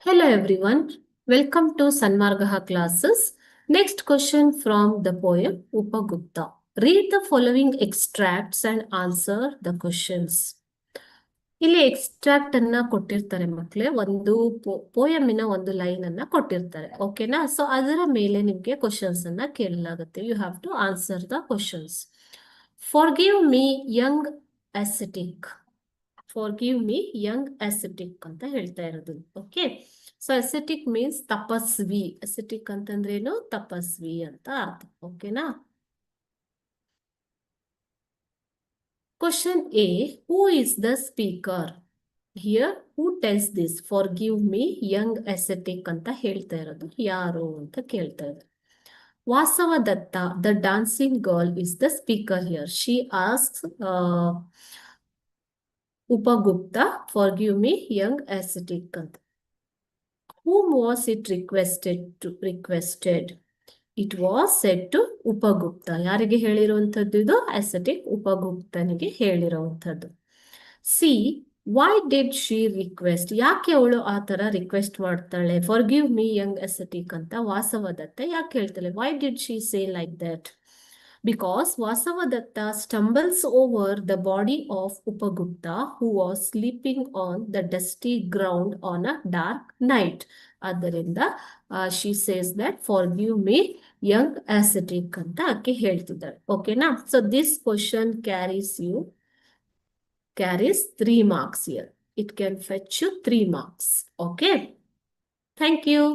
Hello everyone, welcome to Sanmargaha classes. Next question from the poem Upagupta. Read the following extracts and answer the questions. ಇಲ್ಲಿ extract ಅನ್ನ ಕೊಟ್ಟಿರ್ತಾರೆ ಮಕ್ಕಳೇ, ಒಂದು ಪೋಯಮಿನ ಒಂದು line ಅನ್ನ ಕೊಟ್ಟಿರ್ತಾರೆ. ಓಕೆನಾ? ಸೊ ಅದರ ಮೇಲೆ ನಿಮ್ಗೆ ಕ್ವಶನ್ಸ್ ಅನ್ನ ಕೇಳಲಾಗುತ್ತೆ. You have to answer the questions. Forgive me young ascetic. Forgive me young ascetic ಅಂತ ಹೇಳ್ತಾ ಇರೋದು. ಓಕೆ, ಸೊ ಅಸೆಟಿಕ್ ಮೀನ್ಸ್ ತಪಸ್ವಿ. ಅಸೆಟಿಕ್ ಅಂತಂದ್ರೇನು? ತಪಸ್ವಿ ಅಂತ ಅರ್ಥ. ಓಕೆನಾ? Question A. Who is the speaker? Here, who tells this? Forgive me, young ascetic ಅಂತ ಹೇಳ್ತಾ ಇರೋದು ಯಾರು ಅಂತ ಕೇಳ್ತಾ ಇದ್ದಾರೆ. Vasava Datta, the dancing girl, is the speaker here. She asks Upagupta, forgive me, young ascetic ಅಂತ. Whom was it requested? It was said to Upagupta. ಯಾರಿಗೆ ಹೇಳಿರುವಂಥದ್ದು ಇದು? ಅಸೆಟಿಕ್ ಉಪಗುಪ್ತನಿಗೆ ಹೇಳಿರುವಂಥದ್ದು. See, why did she request? ಯಾಕೆ ಅವಳು ಆ ಥರ ರಿಕ್ವೆಸ್ಟ್ ಮಾಡ್ತಾಳೆ? ಫಾರ್ಗಿವ್ ಮೀ ಯಂಗ್ ಅಸೆಟಿಕ್ ಅಂತ ವಾಸವದತ್ತ ಯಾಕೆ ಹೇಳ್ತಾಳೆ? Y did she say like that? Because Vasavadatta stumbles over the body of Upagupta, who was sleeping on the dusty ground on a dark night. ಆದ್ದರಿಂದ she says that forgive me, young ascetic ಅಂತ ಆಕೆ ಹೇಳ್ತಿದ್ದಾಳೆ. ಓಕೆನಾ? So this question carries 3 marks here. It can fetch you 3 marks. Okay? Thank you.